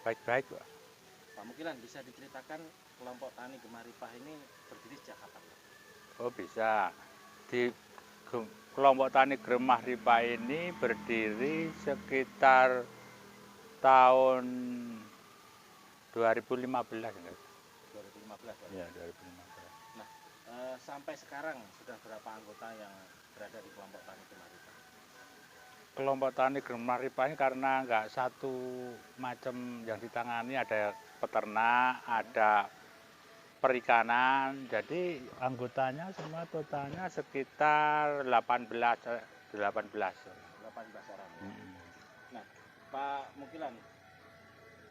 Baik-baik, Pak. Pak Mukilan, bisa diceritakan kelompok tani Gemaripah ini berdiri sejak kapan, Pak? Oh bisa. Di kelompok tani Gemaripah ini berdiri sekitar tahun 2015. 2015, Pak. Ya, 2015. Nah, sampai sekarang sudah berapa anggota yang berada di kelompok tani Gemaripah? Kelompok tani Gemaripah ini karena nggak satu macam yang ditangani, ada peternak, ada perikanan, jadi anggotanya semua totalnya sekitar 18. 18 orang. Nah, Pak Mukilan,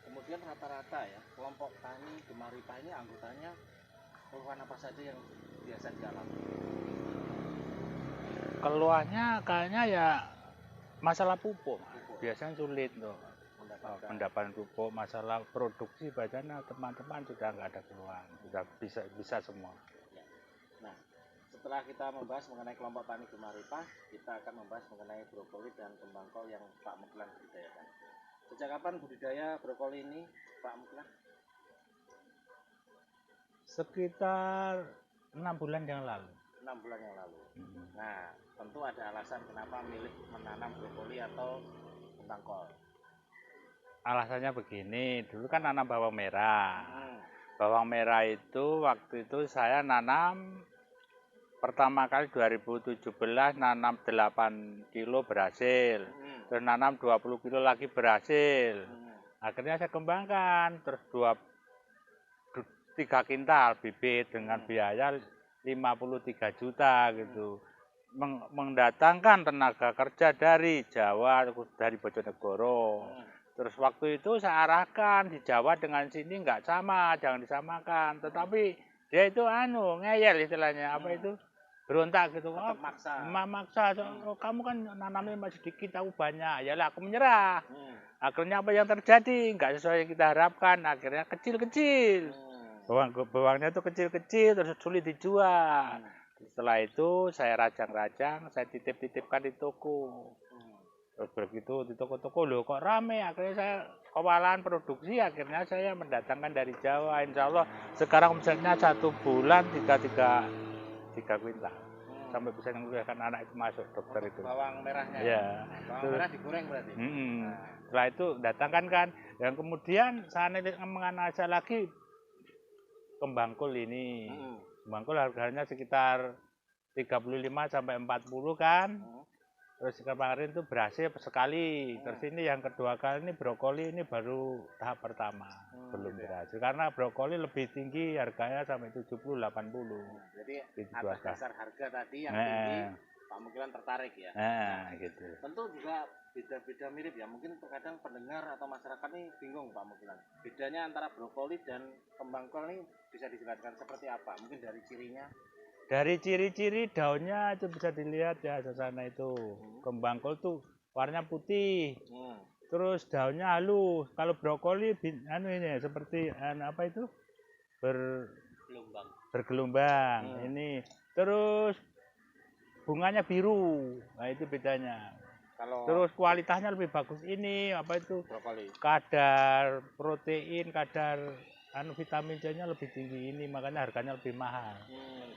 kemudian rata-rata ya kelompok tani Gemaripah ini anggotanya keluhan apa saja yang biasa dialami? Keluarnya kayaknya ya masalah pupuk, biasanya sulit tuh mendapatkan pupuk. Masalah produksi bacanya teman-teman sudah nggak ada keluhan, sudah bisa semua. Nah, setelah kita membahas mengenai kelompok tani Gemaripah, kita akan membahas mengenai brokoli dan kembang kol yang Pak Mukilan budidayakan. Sejak kapan budidaya brokoli ini, Pak Mukilan? Sekitar 6 bulan yang lalu. 6 bulan yang lalu. Nah, tentu ada alasan kenapa milih menanam brokoli atau kembang kol. Alasannya begini, dulu kan nanam bawang merah. Bawang merah itu waktu itu saya nanam pertama kali 2017 nanam 8 kilo berhasil. Terus nanam 20 kilo lagi berhasil. Akhirnya saya kembangkan terus 3 kintal bibit dengan biaya 53 juta gitu. Mendatangkan tenaga kerja dari Jawa, dari Bojonegoro. Terus waktu itu saya arahkan di Jawa dengan sini nggak sama, jangan disamakan. Tetapi dia itu ngeyel istilahnya, apa itu, berontak gitu. Maksa. Oh, kamu kan nanamnya masih sedikit, aku banyak. Yalah, aku menyerah. Akhirnya apa yang terjadi? Nggak sesuai yang kita harapkan. Akhirnya kecil-kecil. Bawangnya itu kecil-kecil, terus sulit dijual. Setelah itu saya rajang-rajang, saya titip-titipkan di toko. Terus begitu di toko-toko loh kok rame, akhirnya saya kewalahan produksi, akhirnya saya mendatangkan dari Jawa. Insya Allah sekarang omsetnya 1 bulan 3 kuintal. Sampai bisa menguliakan anak itu masuk dokter itu. Bawang merahnya ya. Bawang merah digoreng berarti? Setelah itu datangkan kan, yang kemudian saya menganalisa lagi kembang kol ini. Kembang kol harganya sekitar 35 sampai 40 kan. Terus kemarin itu berhasil sekali. Terus ini yang kedua kali ini brokoli ini baru tahap pertama. Belum berhasil. Karena brokoli lebih tinggi harganya sampai 70-80. Jadi atas dasar harga tadi yang tinggi, Pak Mukilan tertarik ya? Gitu. Tentu juga beda-beda mirip ya. Mungkin terkadang pendengar atau masyarakat ini bingung Pak Mukilan. Bedanya antara brokoli dan kembang kol ini bisa dijelaskan seperti apa? Mungkin dari cirinya? Dari ciri-ciri daunnya itu bisa dilihat ya, sana itu. Kembang kol tuh warnanya putih. Terus daunnya halus. Kalau brokoli ini seperti apa itu? Bergelombang. Ini. Terus bunganya biru. Nah, itu bedanya. Terus kualitasnya lebih bagus ini, apa itu? Brokoli. Kadar protein, kadar vitamin C-nya lebih tinggi ini, makanya harganya lebih mahal.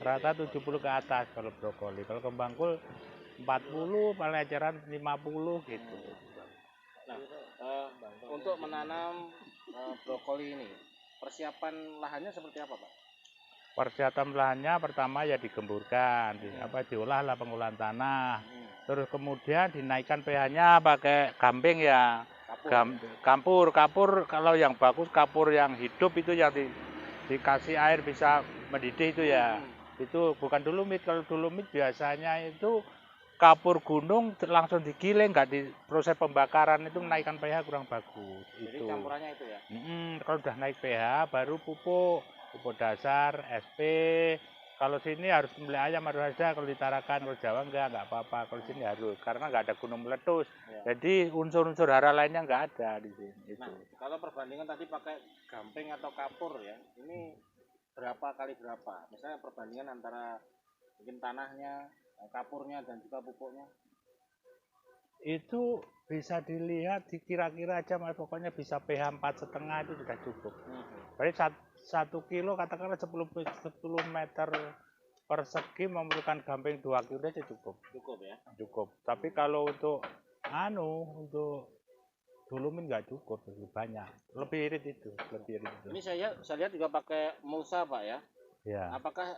Rata 70 ke atas kalau brokoli. Kalau kembang kol 40, paling eceran 50 gitu. Nah, untuk menanam brokoli ini, persiapan lahannya seperti apa, Pak? Persiapan lahannya pertama ya digemburkan, diolah lah pengolahan tanah. Terus kemudian dinaikkan pH-nya pakai gamping ya. Kapur kalau yang bagus, kapur yang hidup itu yang dikasih air bisa mendidih itu ya. Itu bukan dolomit. Kalau dolomit biasanya itu kapur gunung langsung digiling, nggak di proses pembakaran, itu menaikkan pH kurang bagus. Jadi campurannya itu ya? Kalau udah naik pH baru pupuk dasar, SP. Kalau sini harus membeli ayam harus ada, kalau di Tarakan, kalau Jawa enggak apa-apa. Kalau sini harus, karena nggak ada gunung meletus. Jadi unsur-unsur hara lainnya nggak ada di sini. Nah, kalau perbandingan tadi pakai gamping atau kapur ya, ini berapa kali berapa? Misalnya perbandingan antara mungkin tanahnya, kapurnya dan juga pupuknya. itu bisa dilihat kira-kira aja Mas, pokoknya bisa pH 4,5 itu sudah cukup. Berarti 1 kilo katakanlah 10 meter persegi memerlukan gamping 2 kilo aja cukup. Cukup ya. Cukup. Tapi kalau untuk untuk dulumin nggak cukup, lebih banyak. Lebih irit itu. Ini saya lihat juga pakai mulsa Pak ya. Ya. Apakah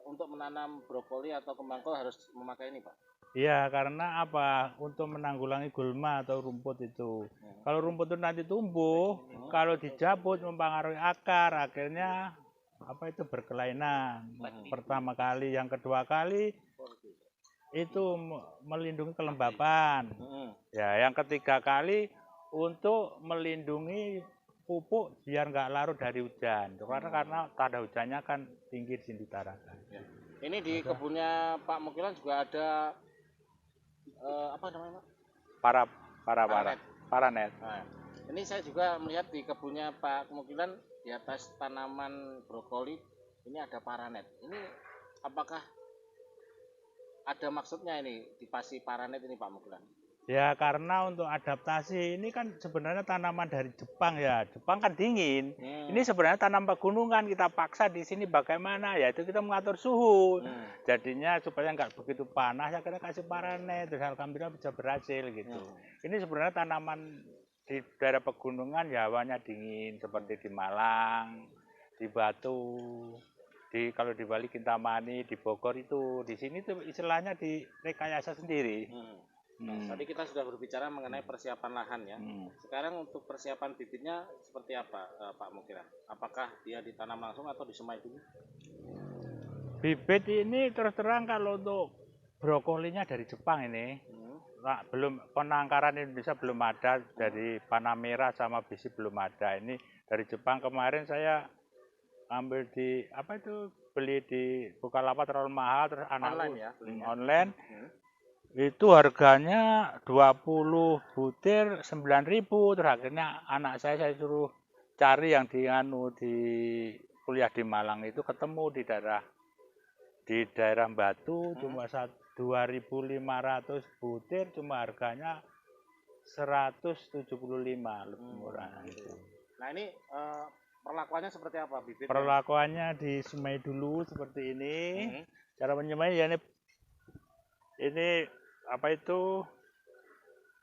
untuk menanam brokoli atau kembang kol harus memakai ini Pak? Iya, karena apa? Untuk menanggulangi gulma atau rumput itu. Kalau rumput itu nanti tumbuh, kalau dijabut mempengaruhi akar, akhirnya itu berkelainan. Pertama kali, yang kedua kali itu melindungi kelembapan. Ya, yang ketiga kali untuk melindungi pupuk biar nggak larut dari hujan. Karena tanda hujannya kan tinggi di sini utara. Ya. Ini di kebunnya Pak Mukilan juga ada apa namanya Pak? Paranet. Nah, ini saya juga melihat di kebunnya Pak Mukilan di atas tanaman brokoli ini ada paranet. Ini apakah ada maksudnya ini dipasang paranet ini Pak Mukilan? Ya karena untuk adaptasi ini kan sebenarnya tanaman dari Jepang ya. Jepang kan dingin. Ini sebenarnya tanam pegunungan, kita paksa di sini bagaimana? Ya itu kita mengatur suhu. Jadinya supaya nggak begitu panas, akhirnya kasih paranet. Terus alhamdulillah bisa berhasil gitu. Ini sebenarnya tanaman di daerah pegunungan ya hawanya dingin seperti di Malang, di Batu, kalau di Bali Kintamani, di Bogor itu. Di sini tuh istilahnya di rekayasa sendiri. Tadi kita sudah berbicara mengenai persiapan lahan ya. Sekarang untuk persiapan bibitnya seperti apa Pak Mukilan? Apakah dia ditanam langsung atau disemai dulu? Bibit ini terus terang kalau untuk brokolinya dari Jepang ini, belum penangkaran Indonesia belum ada, dari Panamera sama Bisi belum ada. Ini dari Jepang kemarin saya ambil beli di Bukalapak terlalu mahal, terus online ya, online. Itu harganya 20 butir 9.000, terus akhirnya anak saya suruh cari yang di kuliah di Malang itu, ketemu di daerah Batu cuma 2.500 butir, cuma harganya 175, lebih murah itu. Nah ini perlakuannya seperti apa bibitnya? Perlakuannya disemai dulu seperti ini. Cara menyemai ya ini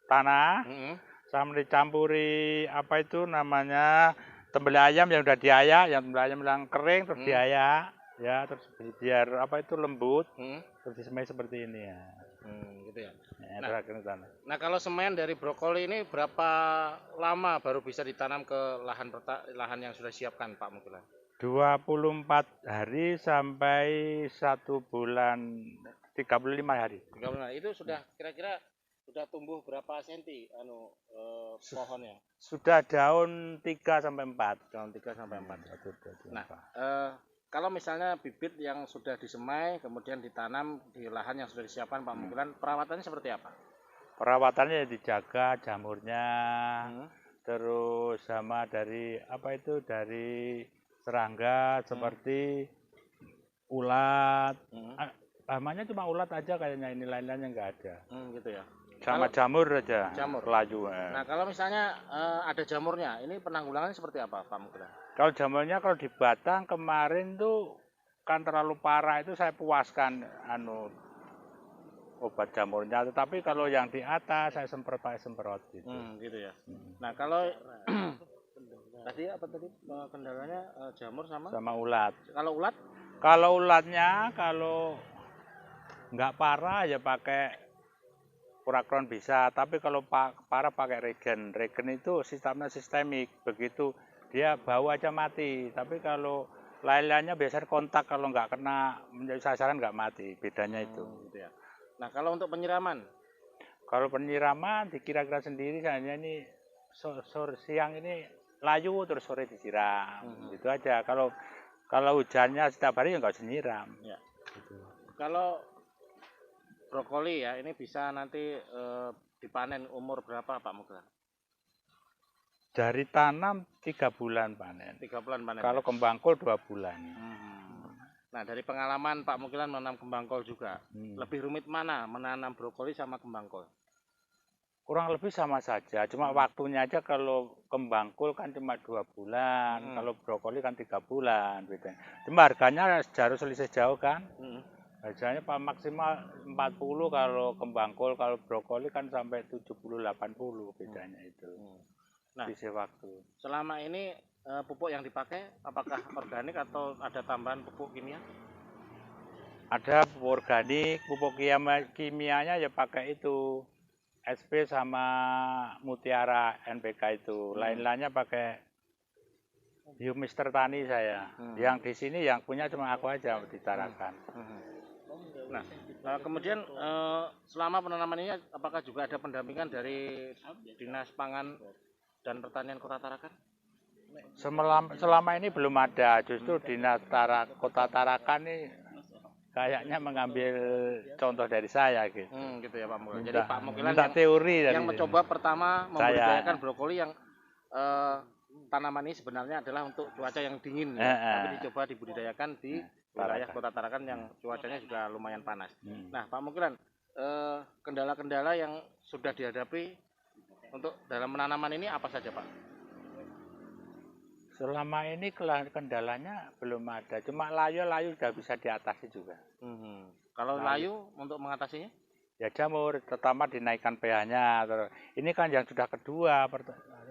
tanah sama dicampuri tembel ayam yang udah diayak, yang tembel ayam yang kering terus diayak ya, terus biar lembut, terus disemai seperti ini ya. Gitu ya. Nah, kalau semaian dari brokoli ini berapa lama baru bisa ditanam ke lahan yang sudah siapkan Pak Mukilan? 24 hari sampai 1 bulan 35 hari. 35 hari. Itu sudah kira-kira sudah tumbuh berapa senti pohonnya? Sudah daun 3 sampai 4. Daun 3 sampai 4. Nah, kalau misalnya bibit yang sudah disemai kemudian ditanam di lahan yang sudah disiapkan Pak Mukilan, perawatannya seperti apa? Perawatannya dijaga jamurnya. Terus sama dari dari serangga seperti ulat. Namanya cuma ulat aja kayaknya, ini lain-lainnya nggak ada. Gitu ya. Sama jamur aja. Jamur. Laju. Nah kalau misalnya ada jamurnya, ini penanggulangannya seperti apa Pak Mukilan? Kalau jamurnya kalau di batang kemarin tuh kan terlalu parah, itu saya puaskan obat jamurnya. Tetapi kalau yang di atas saya semprot gitu. Gitu ya. Nah kalau tadi kendalanya jamur sama ulat. Kalau ulat? Kalau ulatnya nggak parah ya pakai Purakron bisa, tapi kalau parah pakai regen. Regen itu sistemnya sistemik, begitu dia bau aja mati. Tapi kalau lain-lainnya biasanya kontak, kalau nggak kena menjadi sasaran nggak mati, bedanya itu. Gitu ya. Nah kalau untuk penyiraman? Kalau penyiraman dikira-kira sendiri, hanya ini sore siang ini layu, terus sore disiram, gitu aja. Kalau hujannya setiap hari ya nggak usah nyiram. Ya. Gitu. Kalau brokoli ya ini bisa nanti dipanen umur berapa Pak Mukilan? Dari tanam 3 bulan panen. 3 bulan panen. Kalau kembang kol 2 bulan. Nah dari pengalaman Pak Mukilan menanam kembang kol juga, lebih rumit mana menanam brokoli sama kembang kol? Kurang lebih sama saja, cuma waktunya aja. Kalau kembang kol kan cuma 2 bulan, kalau brokoli kan 3 bulan beda. Cuma harganya selisih jauh kan. Harganya maksimal 40 kalau kembang kol, kalau brokoli kan sampai 70-80 bedanya itu. Nah, Sisi waktu. selama ini pupuk yang dipakai apakah organik atau ada tambahan pupuk kimia? Ada pupuk organik, pupuk kimianya ya pakai itu SP sama Mutiara NPK itu. Lain-lainnya pakai Biomister Tani saya. Yang di sini yang punya cuma aku aja di Tarakan. Nah, kemudian selama penanaman ini apakah juga ada pendampingan dari Dinas Pangan dan Pertanian Kota Tarakan? Selama ini belum ada. Justru Dinas Kota Tarakan ini kayaknya mengambil contoh dari saya gitu. Gitu ya Pak Mukilan. Jadi Pak Mukilan yang mencoba pertama membudidayakan brokoli yang tanaman ini sebenarnya adalah untuk cuaca yang dingin, tapi dicoba dibudidayakan di wilayah Kota Tarakan yang cuacanya juga lumayan panas. Nah Pak Mukilan, kendala-kendala yang sudah dihadapi untuk dalam penanaman ini apa saja Pak? Selama ini kendalanya belum ada, cuma layu sudah bisa diatasi juga. Kalau layu untuk mengatasinya? Ya jamur, terutama dinaikkan pH-nya. Ini kan yang sudah kedua,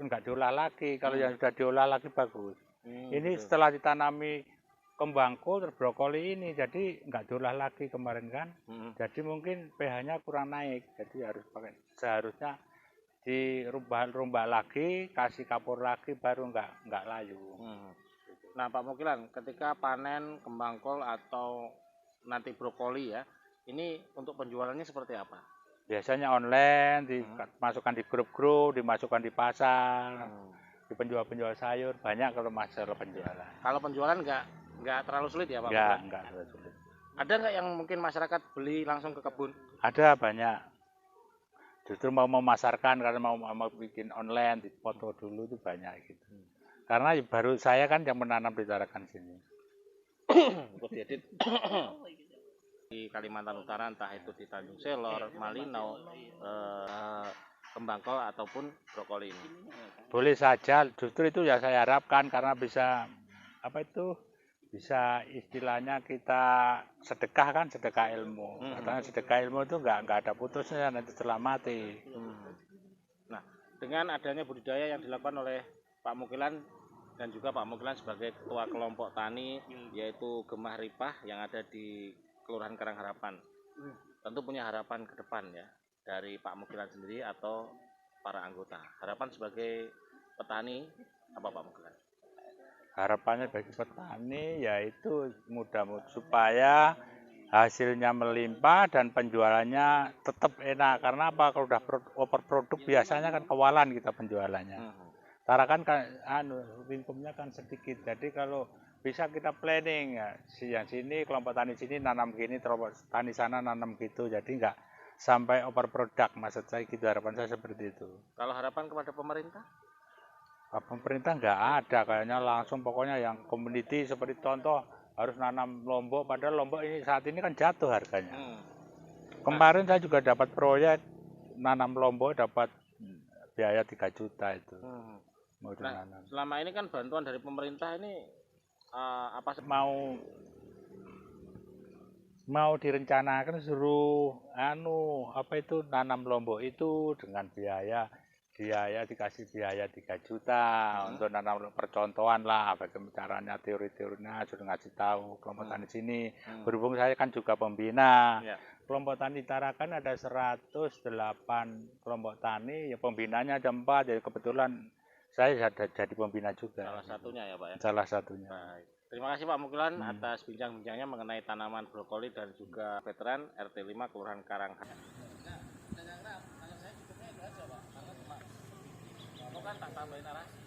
enggak diolah lagi. Kalau yang sudah diolah lagi bagus. Ini setelah ditanami kembang kol, brokoli ini, jadi enggak diolah lagi kemarin kan. Jadi mungkin pH-nya kurang naik, jadi harus pakai. Seharusnya dirubah lagi, kasih kapur lagi, baru enggak layu. Nah Pak Mukilan, ketika panen kembang kol atau nanti brokoli ya, ini untuk penjualannya seperti apa? Biasanya online, dimasukkan di grup-grup, dimasukkan di pasar, di penjual-penjual sayur, banyak kalau masalah penjualan. Kalau penjualan nggak terlalu sulit ya Pak? Nggak terlalu sulit. Ada nggak yang mungkin masyarakat beli langsung ke kebun? Ada banyak. Justru mau memasarkan karena mau bikin online, dipoto dulu itu banyak gitu. Karena baru saya kan yang menanam di Tarakan sini. Di Kalimantan Utara, entah itu di Tanjung Selor, Malinau, kembang kol ataupun brokoli ini. Boleh saja, justru itu ya saya harapkan karena bisa bisa istilahnya kita sedekah ilmu. Katanya sedekah ilmu itu nggak ada putusnya nanti setelah mati. Nah, dengan adanya budidaya yang dilakukan oleh Pak Mukilan dan juga Pak Mukilan sebagai ketua kelompok tani yaitu Gemah Ripah yang ada di Kelurahan Karangharapan, tentu punya harapan ke depan ya dari Pak Mukilan sendiri atau para anggota. Harapan sebagai petani apa Pak Mukilan? Harapannya bagi petani yaitu mudah-mudahan supaya hasilnya melimpah dan penjualannya tetap enak. Karena apa? Kalau udah overproduk biasanya kan kewalan kita penjualannya. Tarakan kan lingkupnya kan sedikit. Jadi kalau bisa kita planning ya, yang sini kelompok tani sini nanam gini, kelompok tani sana nanam gitu. Jadi nggak sampai overproduk. Maksud saya gitu, harapan saya seperti itu. Kalau harapan kepada pemerintah? Pemerintah nggak ada, kayaknya langsung pokoknya yang community seperti contoh harus nanam lombok, padahal lombok ini saat ini kan jatuh harganya. Kemarin saya juga dapat proyek nanam lombok, dapat biaya 3 juta itu. Mau nanam. Selama ini kan bantuan dari pemerintah ini apa mau direncanakan suruh nanam lombok itu dengan biaya dikasih biaya 3 juta untuk nanam, percontohan lah bagaimana caranya, teori-teorinya sudah ngasih tahu kelompok tani sini. Berhubung saya kan juga pembina. Kelompok tani Tarakan ada 108 kelompok tani, ya pembinanya ada 4, jadi kebetulan saya jadi pembina juga. Salah satunya ya Pak ya? Salah satunya. Baik. Terima kasih Pak Mukilan atas bincang-bincangnya mengenai tanaman brokoli dan juga veteran RT 5 Kelurahan Karangharapan. Kan tak tambahin narasi.